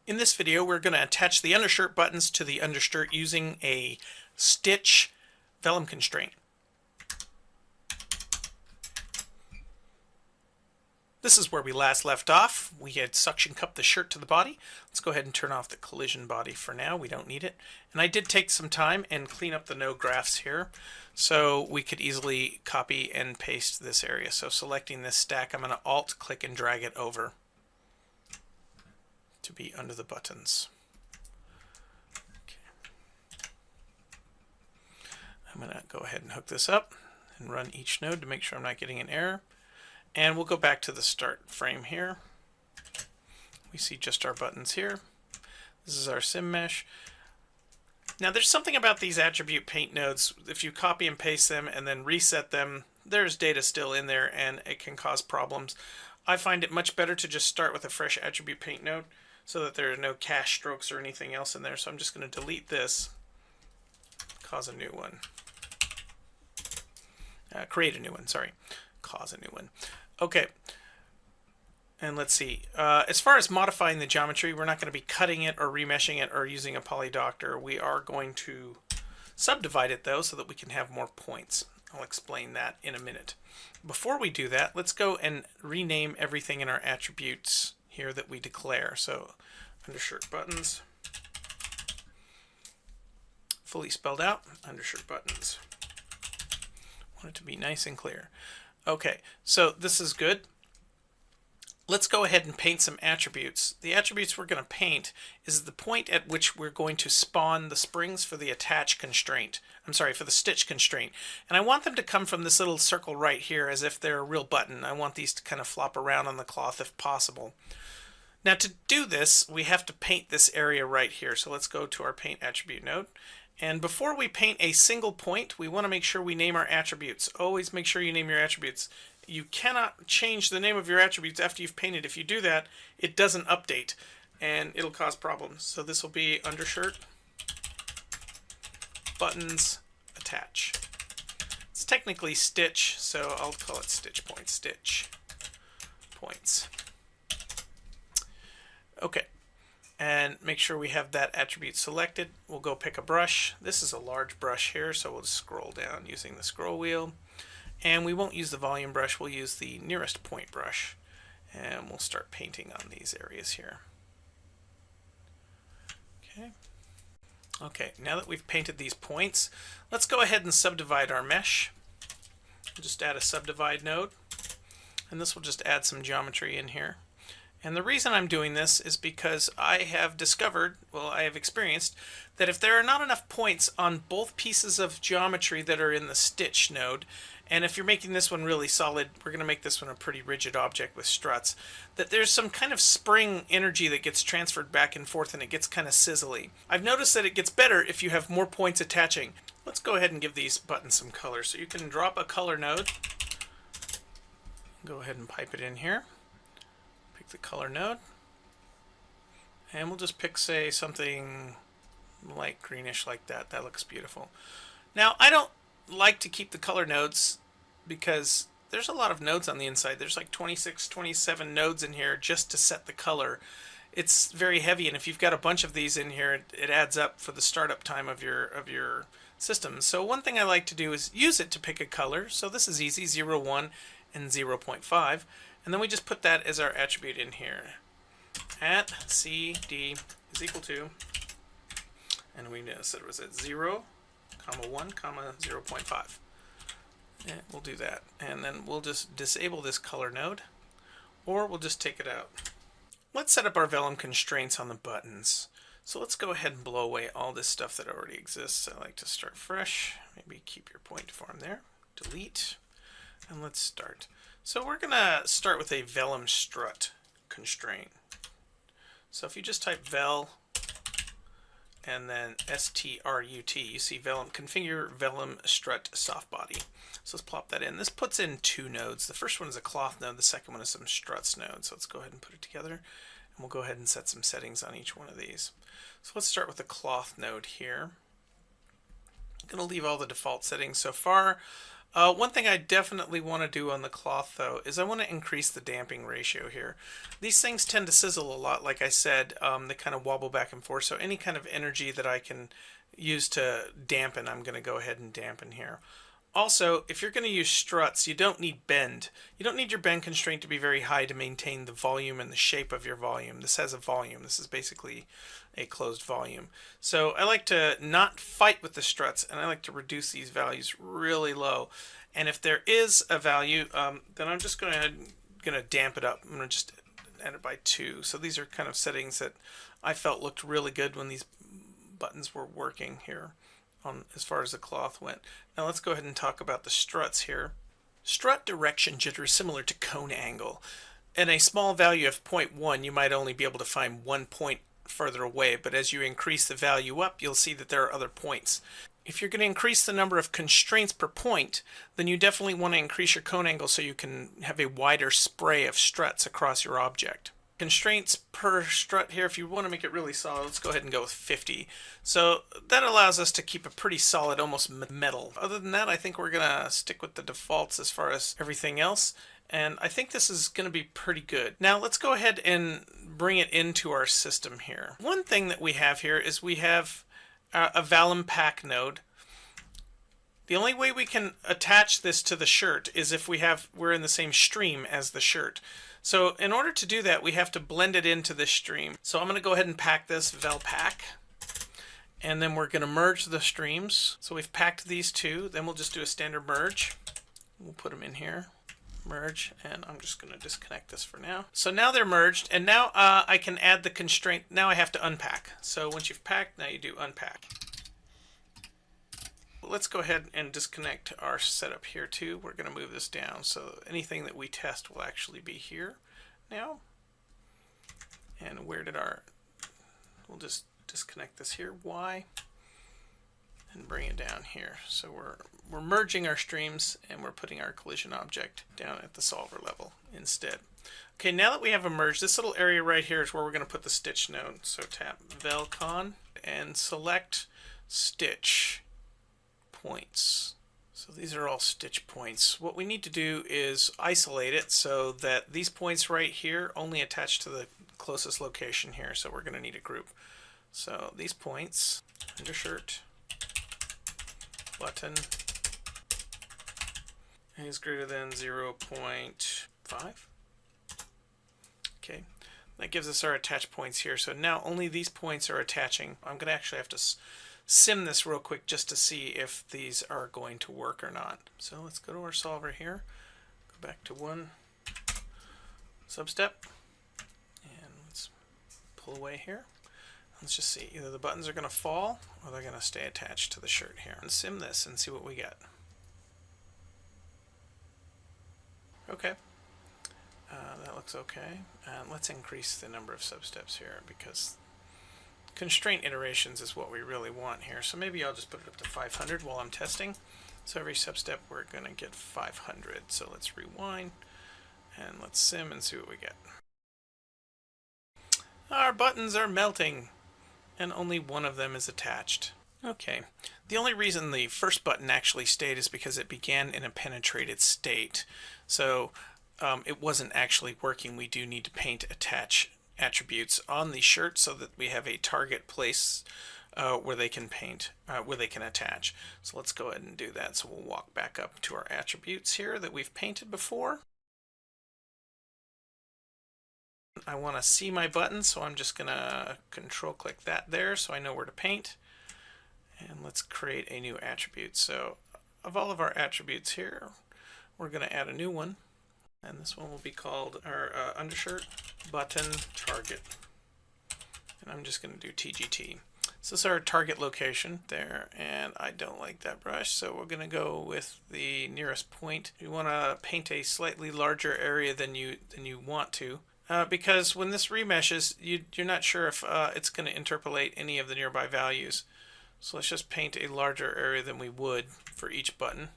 In this video, we're going to attach the undershirt buttons to the undershirt using a stitch vellum constraint. This is where we last left off. We had suction cupped the shirt to the body. Let's go ahead and turn off the collision body for now. We don't need it. And I did take some time and clean up the no graphs here so we could easily copy and paste this area. So selecting this stack, I'm going to Alt click and drag it over to be under the buttons. Okay. I'm going to go ahead and hook this up and run each node to make sure I'm not getting an error. And we'll go back to the start frame here. We see just our buttons here. This is our sim mesh. Now there's something about these attribute paint nodes. If you copy and paste them and then reset them, there's data still in there and it can cause problems. I find it much better to just start with a fresh attribute paint node so that there are no cache strokes or anything else in there. So I'm just going to delete this, cause a new one. Create a new one, sorry. Cause a new one. Okay, and let's see. As far as modifying the geometry, we're not going to be cutting it or remeshing it or using a poly doctor. We are going to subdivide it though so that we can have more points. I'll explain that in a minute. Before we do that, let's go and rename everything in our attributes here that we declare. So undershirt buttons, fully spelled out, undershirt buttons. Want it to be nice and clear. Okay, so this is good. Let's go ahead and paint some attributes. The attributes we're going to paint is the point at which we're going to spawn the springs for the attach constraint. I'm sorry, for the stitch constraint. And I want them to come from this little circle right here as if they're a real button. I want these to kind of flop around on the cloth if possible. Now to do this, we have to paint this area right here. So let's go to our paint attribute node. And before we paint a single point, we want to make sure we name our attributes. Always make sure you name your attributes. You cannot change the name of your attributes after you've painted. If you do that, it doesn't update and it'll cause problems. So this will be undershirt, buttons, attach. It's technically stitch, so I'll call it stitch points, stitch points. Okay. And make sure we have that attribute selected. We'll go pick a brush. This is a large brush here, so we'll just scroll down using the scroll wheel. And we won't use the volume brush, we'll use the nearest point brush. And we'll start painting on these areas here. Okay. Okay, now that we've painted these points, let's go ahead and subdivide our mesh. We'll just add a subdivide node. And this will just add some geometry in here. And the reason I'm doing this is because I have discovered, well, I have experienced, that if there are not enough points on both pieces of geometry that are in the stitch node, and if you're making this one really solid, we're going to make this one a pretty rigid object with struts, that there's some kind of spring energy that gets transferred back and forth and it gets kind of sizzly. I've noticed that it gets better if you have more points attaching. Let's go ahead and give these buttons some color. So you can drop a color node, go ahead and pipe it in here. The color node, and we'll just pick, say, something light greenish like that. That looks beautiful. Now I don't like to keep the color nodes because there's a lot of nodes on the inside. There's like 26, 27 nodes in here just to set the color. It's very heavy, and if you've got a bunch of these in here, it adds up for the startup time of your system. So one thing I like to do is use it to pick a color. So this is easy, 0, 1, and 0.5. And then we just put that as our attribute in here. At CD is equal to, and we said it was at 0, 1, 0.5. And we'll do that. And then we'll just disable this color node, or we'll just take it out. Let's set up our vellum constraints on the buttons. So let's go ahead and blow away all this stuff that already exists. I like to start fresh. Maybe keep your point form there. Delete. And let's start. So we're going to start with a vellum strut constraint. So if you just type vel and then strut, you see vellum, configure vellum strut soft body. So let's plop that in. This puts in two nodes. The first one is a cloth node. The second one is some struts node. So let's go ahead and put it together. And we'll go ahead and set some settings on each one of these. So let's start with the cloth node here. I'm going to leave all the default settings so far. One thing I definitely want to do on the cloth, though, is I want to increase the damping ratio here. These things tend to sizzle a lot, like I said. They kind of wobble back and forth, so any kind of energy that I can use to dampen, I'm going to go ahead and dampen here. Also, if you're going to use struts, you don't need bend. You don't need your bend constraint to be very high to maintain the volume and the shape of your volume. This has a volume. This is basically a closed volume. So I like to not fight with the struts, and I like to reduce these values really low. And if there is a value, then I'm just going to damp it up. I'm going to just add it by 2. So these are kind of settings that I felt looked really good when these buttons were working here. As far as the cloth went. Now let's go ahead and talk about the struts here. Strut direction jitter is similar to cone angle. At a small value of 0.1, you might only be able to find 1 point further away, but as you increase the value up, you'll see that there are other points. If you're going to increase the number of constraints per point, then you definitely want to increase your cone angle so you can have a wider spray of struts across your object. Constraints per strut here, if you want to make it really solid, let's go ahead and go with 50. So that allows us to keep a pretty solid, almost metal. Other than that, I think we're going to stick with the defaults as far as everything else. And I think this is going to be pretty good. Now let's go ahead and bring it into our system here. One thing that we have here is we have a Vallum pack node. The only way we can attach this to the shirt is if we're in the same stream as the shirt. So in order to do that, we have to blend it into this stream. So I'm going to go ahead and pack this vel pack, and then we're going to merge the streams. So we've packed these two. Then we'll just do a standard merge. We'll put them in here, merge, and I'm just going to disconnect this for now. So now they're merged, and now I can add the constraint. Now I have to unpack. So once you've packed, now you do unpack. Let's go ahead and disconnect our setup here too. We're going to move this down so anything that we test will actually be here now. And we'll just disconnect this here, Y, and bring it down here. So we're merging our streams and we're putting our collision object down at the solver level instead. Okay, now that we have a merge, this little area right here is where we're going to put the stitch node. So tap velcon and select stitch points. So these are all stitch points. What we need to do is isolate it so that these points right here only attach to the closest location here. So we're going to need a group. So these points, undershirt, button is greater than 0.5. Okay, that gives us our attach points here. So now only these points are attaching. I'm going to actually have to sim this real quick just to see if these are going to work or not. So let's go to our solver here, go back to one substep, and let's pull away here. Let's just see, either the buttons are going to fall or they're going to stay attached to the shirt here. And sim this and see what we get. Okay, that looks okay. And let's increase the number of substeps here because constraint iterations is what we really want here. So maybe I'll just put it up to 500 while I'm testing. So every substep we're going to get 500. So let's rewind and let's sim and see what we get. Our buttons are melting and only one of them is attached. Okay, the only reason the first button actually stayed is because it began in a penetrated state. So it wasn't actually working. We do need to paint attach attributes on the shirt so that we have a target place where they can paint, where they can attach. So let's go ahead and do that. So we'll walk back up to our attributes here that we've painted before. I want to see my button, so I'm just going to control click that there so I know where to paint. And let's create a new attribute. So of all of our attributes here, we're going to add a new one. And this one will be called our undershirt button target. And I'm just going to do TGT. So this is our target location there, and I don't like that brush, so we're going to go with the nearest point. You want to paint a slightly larger area than you want to, because when this remeshes, you're not sure if it's going to interpolate any of the nearby values. So let's just paint a larger area than we would for each button.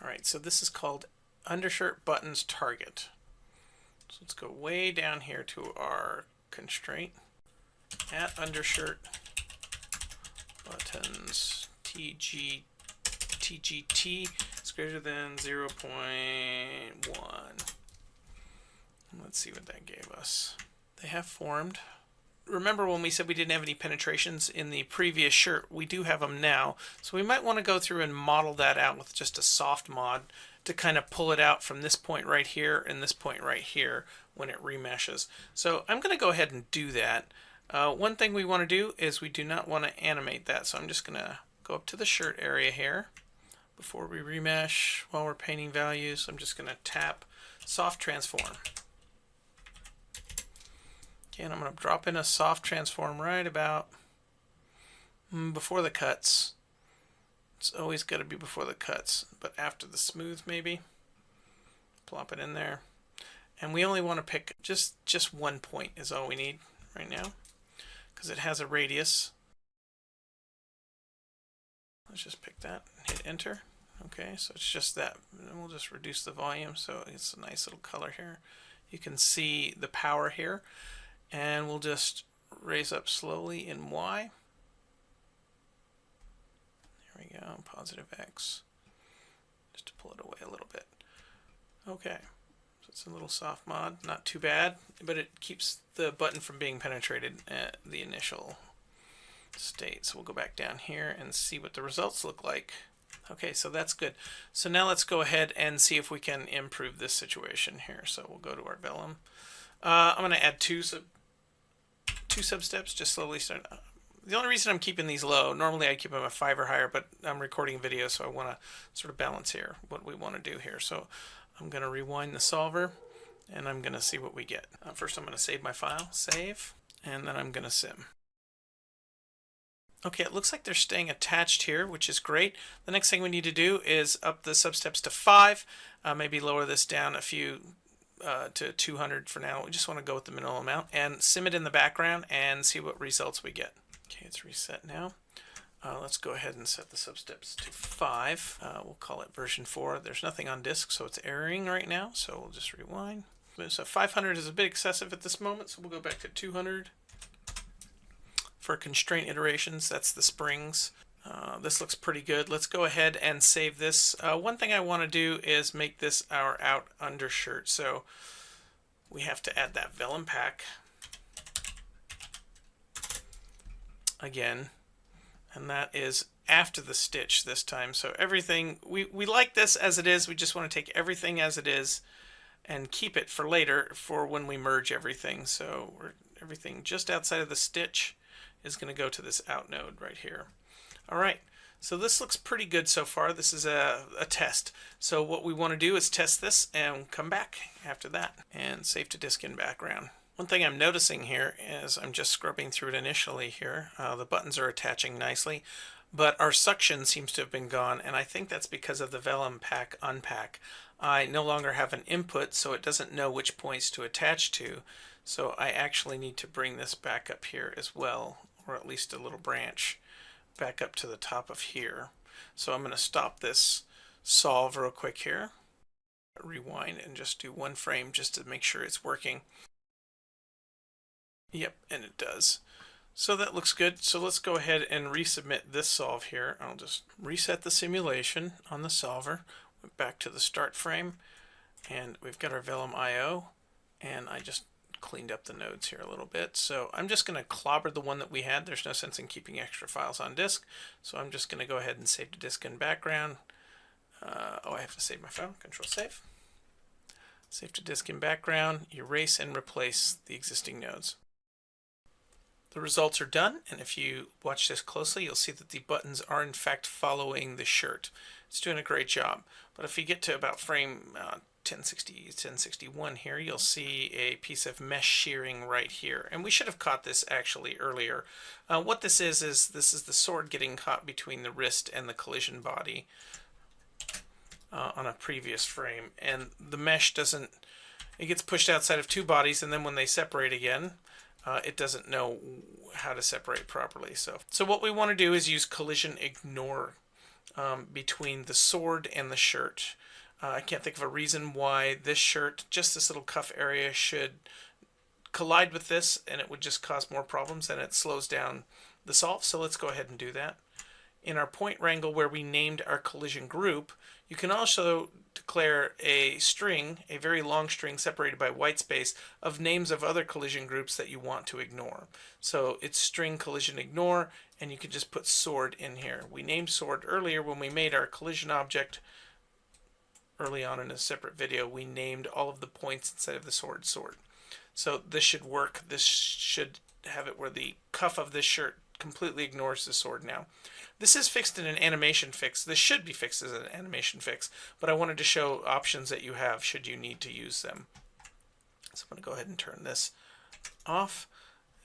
All right, so this is called undershirt buttons target. So let's go way down here to our constraint at undershirt buttons TGT is greater than 0.1. Let's see what that gave us. They have formed. Remember when we said we didn't have any penetrations in the previous shirt? We do have them now. So we might want to go through and model that out with just a soft mod to kind of pull it out from this point right here and this point right here when it remeshes. So I'm going to go ahead and do that. One thing we want to do is we do not want to animate that. So I'm just going to go up to the shirt area here. Before we remesh, while we're painting values, I'm just going to tap soft transform. Okay, and I'm going to drop in a soft transform right about before the cuts. It's always got to be before the cuts, but after the smooth maybe. Plop it in there. And we only want to pick just 1 point is all we need right now, because it has a radius. Let's just pick that and hit enter. Okay, so it's just that. And we'll just reduce the volume so it's a nice little color here. You can see the power here. And we'll just raise up slowly in Y. There we go, positive X. Just to pull it away a little bit. Okay, so it's a little soft mod, not too bad, but it keeps the button from being penetrated at the initial state. So we'll go back down here and see what the results look like. Okay, so that's good. So now let's go ahead and see if we can improve this situation here. So we'll go to our vellum. I'm going to add two substeps, just slowly start. The only reason I'm keeping these low, normally I keep them at 5 or higher, but I'm recording a video, so I want to sort of balance here what we want to do here. So I'm going to rewind the solver, and I'm going to see what we get. First I'm going to save my file, save, and then I'm going to sim. Okay, it looks like they're staying attached here, which is great. The next thing we need to do is up the substeps to 5, maybe lower this down a few to 200 for now. We just want to go with the minimal amount and sim it in the background and see what results we get. Okay, it's reset now. Let's go ahead and set the substeps to 5. We'll call it version 4. There's nothing on disk, so it's erroring right now, so we'll just rewind. So 500 is a bit excessive at this moment, so we'll go back to 200. For constraint iterations, that's the springs. This looks pretty good. Let's go ahead and save this. One thing I want to do is make this our out undershirt. So we have to add that vellum pack again, and that is after the stitch this time. So everything, we like this as it is. We just want to take everything as it is and keep it for later for when we merge everything. So everything just outside of the stitch is going to go to this out node right here. All right, so this looks pretty good so far. This is a test. So what we want to do is test this and come back after that and save to disk in background. One thing I'm noticing here is I'm just scrubbing through it initially here. The buttons are attaching nicely, but our suction seems to have been gone, and I think that's because of the vellum pack unpack. I no longer have an input, so it doesn't know which points to attach to. So I actually need to bring this back up here as well, or at least a little branch back up to the top of here. So I'm going to stop this solve real quick here, rewind, and just do 1 frame just to make sure it's working. Yep, and it does. So that looks good. So let's go ahead and resubmit this solve here. I'll just reset the simulation on the solver, back to the start frame, and we've got our vellum IO, and I just cleaned up the nodes here a little bit. So I'm just going to clobber the one that we had. There's no sense in keeping extra files on disk. So I'm just going to go ahead and save to disk in background. Oh, I have to save my file. Control save. Save to disk in background, erase and replace the existing nodes. The results are done, and if you watch this closely, you'll see that the buttons are in fact following the shirt. It's doing a great job. But if you get to about frame 1061 here, you'll see a piece of mesh shearing right here. And we should have caught this actually earlier. What this is this is the sword getting caught between the wrist and the collision body on a previous frame. And the mesh doesn't, it gets pushed outside of 2 bodies, and then when they separate again, it doesn't know how to separate properly. So what we want to do is use collision ignore between the sword and the shirt. I can't think of a reason why this shirt, just this little cuff area, should collide with this, and it would just cause more problems, and it slows down the solve. So let's go ahead and do that. in our point wrangle where we named our collision group, you can also declare a string, a very long string separated by white space, of names of other collision groups that you want to ignore. So it's string collision ignore, and you can just put sword in here. We named sword earlier when we made our collision object. Early on in a separate video, we named all of the points inside of the sword. So this should work. This should have it where the cuff of this shirt completely ignores the sword now. This is fixed in an animation fix. This should be fixed as an animation fix, but I wanted to show options that you have should you need to use them. So I'm going to go ahead and turn this off,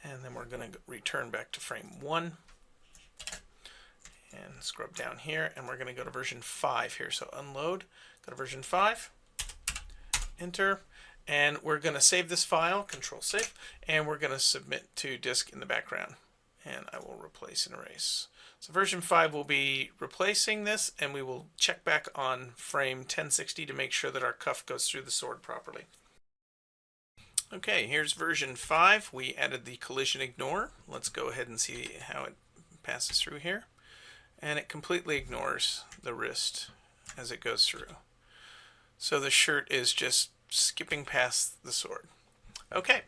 and then we're going to return back to frame 1 and scrub down here, and we're going to go to version 5 here. So unload, go to version 5, enter, and we're going to save this file, control save, and we're going to submit to disk in the background, and I will replace and erase. So version 5 will be replacing this, and we will check back on frame 1060 to make sure that our cuff goes through the sword properly. Okay, here's version 5. We added the collision ignore. Let's go ahead and see how it passes through here. And it completely ignores the wrist as it goes through. So the shirt is just skipping past the sword. Okay,